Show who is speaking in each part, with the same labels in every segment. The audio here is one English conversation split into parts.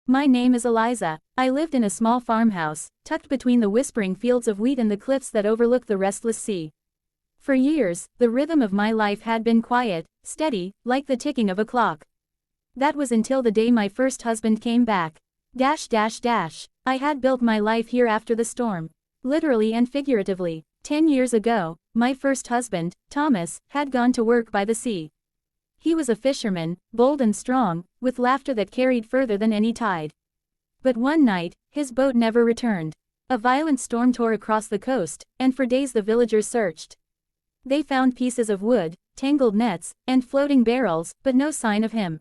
Speaker 1: My name is Eliza. I lived in a small farmhouse, tucked between the whispering fields of wheat and the cliffs that overlook the restless sea. For years, the rhythm of my life had been quiet, steady, like the ticking of a clock. That was until the day my first husband came back. I had built my life here after the storm. Literally and figuratively. 10 years ago, my first husband, Thomas, had gone to work by the sea. He was a fisherman, bold and strong, with laughter that carried further than any tide. But one night, his boat never returned. A violent storm tore across the coast, and for days the villagers searched. They found pieces of wood, tangled nets, and floating barrels, but no sign of him.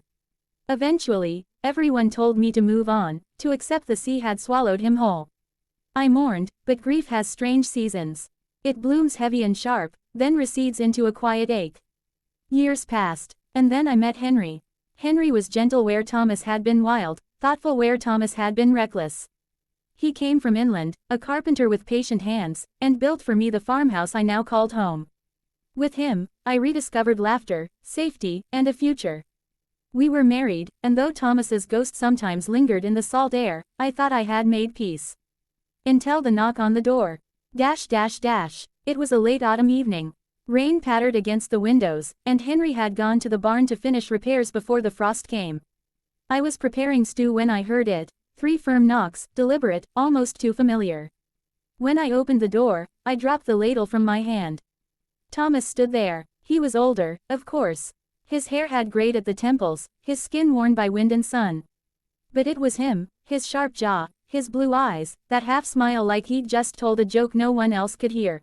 Speaker 1: Eventually, everyone told me to move on, to accept the sea had swallowed him whole. I mourned, but grief has strange seasons. It blooms heavy and sharp, then recedes into a quiet ache. Years passed, and then I met Henry. Henry was gentle where Thomas had been wild, thoughtful where Thomas had been reckless. He came from inland, a carpenter with patient hands, and built for me the farmhouse I now called home. With him, I rediscovered laughter, safety, and a future. We were married, and though Thomas's ghost sometimes lingered in the salt air, I thought I had made peace. Until the knock on the door. It was a late autumn evening. Rain pattered against the windows, and Henry had gone to the barn to finish repairs before the frost came. I was preparing stew when I heard it. 3 firm knocks, deliberate, almost too familiar. When I opened the door, I dropped the ladle from my hand. Thomas stood there. He was older, of course. His hair had grayed at the temples, his skin worn by wind and sun. But it was him, his sharp jaw, his blue eyes, that half smile like he'd just told a joke no one else could hear.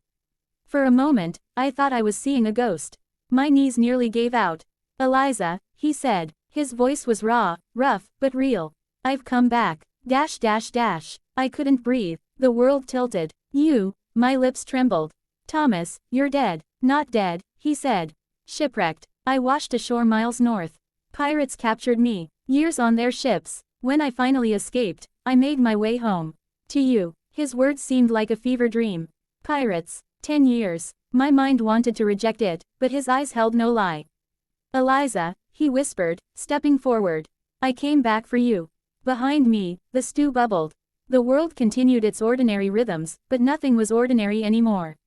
Speaker 1: For a moment, I thought I was seeing a ghost. My knees nearly gave out. "Eliza," he said. His voice was raw, rough, but real. "I've come back. I couldn't breathe. The world tilted. You," my lips trembled. "Thomas, you're dead." "Not dead," he said. "Shipwrecked. I washed ashore miles north. Pirates captured me. Years on their ships. When I finally escaped, I made my way home. To you." His words seemed like a fever dream. Pirates. 10 years. My mind wanted to reject it, but his eyes held no lie. "Eliza," he whispered, stepping forward. "I came back for you." Behind me, the stew bubbled. The world continued its ordinary rhythms, but nothing was ordinary anymore.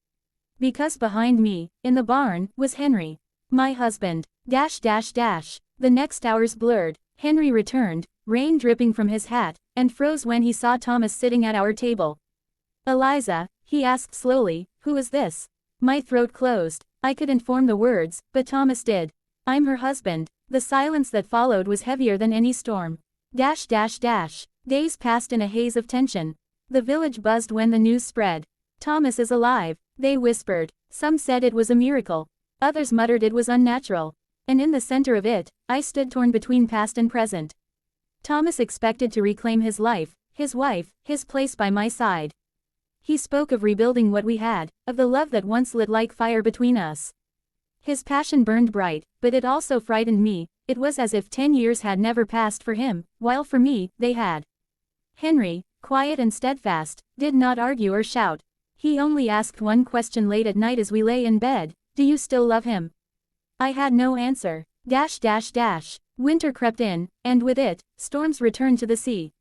Speaker 1: Because behind me, in the barn, was Henry. My husband. The next hours blurred. Henry returned, rain dripping from his hat, and froze when he saw Thomas sitting at our table. "Eliza," he asked slowly, "who is this?" My throat closed. I couldn't form the words, but Thomas did. "I'm her husband." The silence that followed was heavier than any storm. Days passed in a haze of tension. The village buzzed when the news spread. "Thomas is alive," they whispered. Some said it was a miracle. Others muttered it was unnatural. And in the center of it, I stood torn between past and present. Thomas expected to reclaim his life, his wife, his place by my side. He spoke of rebuilding what we had, of the love that once lit like fire between us. His passion burned bright, but it also frightened me. It was as if 10 years had never passed for him, while for me, they had. Henry, quiet and steadfast, did not argue or shout. He only asked one question late at night as we lay in bed: "Do you still love him?" I had no answer. Winter crept in, and with it, storms returned to the sea.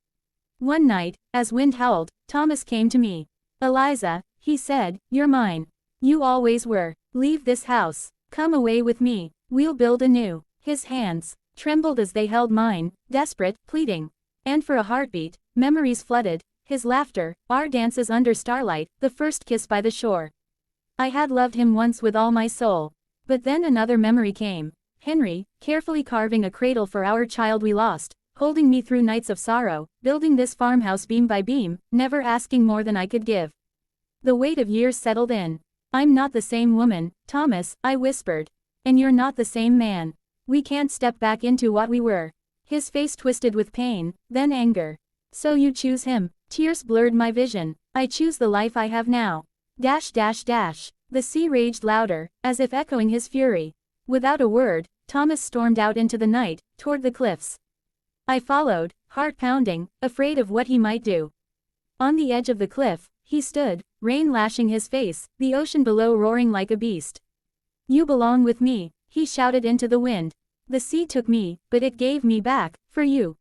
Speaker 1: One night, as wind howled, Thomas came to me. "Eliza," he said, "you're mine. You always were. Leave this house. Come away with me. We'll build anew." His hands trembled as they held mine, desperate, pleading. And for a heartbeat, memories flooded, his laughter, our dances under starlight, the first kiss by the shore. I had loved him once with all my soul. But then another memory came. Henry, carefully carving a cradle for our child we lost, holding me through nights of sorrow, building this farmhouse beam by beam, never asking more than I could give. The weight of years settled in. "I'm not the same woman, Thomas," I whispered. "And you're not the same man. We can't step back into what we were." His face twisted with pain, then anger. "So you choose him." Tears blurred my vision. "I choose the life I have now." The sea raged louder, as if echoing his fury. Without a word, Thomas stormed out into the night, toward the cliffs. I followed, heart pounding, afraid of what he might do. On the edge of the cliff, he stood, rain lashing his face, the ocean below roaring like a beast. "You belong with me," he shouted into the wind. "The sea took me, but it gave me back, for you."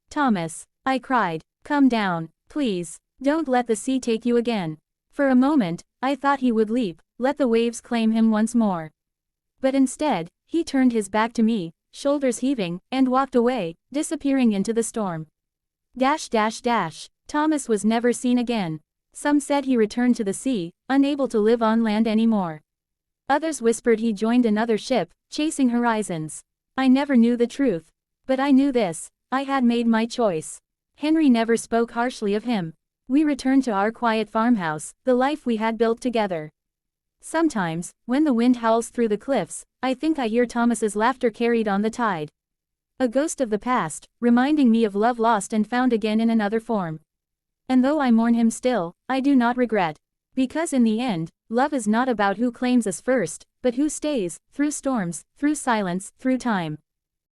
Speaker 1: Thomas. I cried. Come down, please. Don't let the sea take you again. For a moment, I thought he would leap, let the waves claim him once more. But instead, he turned his back to me, shoulders heaving, and walked away, disappearing into the storm. Thomas was never seen again. Some said he returned to the sea, unable to live on land anymore. Others whispered he joined another ship, chasing horizons. I never knew the truth. But I knew this: I had made my choice. Henry never spoke harshly of him. We returned to our quiet farmhouse, the life we had built together. Sometimes, when the wind howls through the cliffs, I think I hear Thomas's laughter carried on the tide. A ghost of the past, reminding me of love lost and found again in another form. And though I mourn him still, I do not regret. Because in the end, love is not about who claims us first, but who stays, through storms, through silence, through time.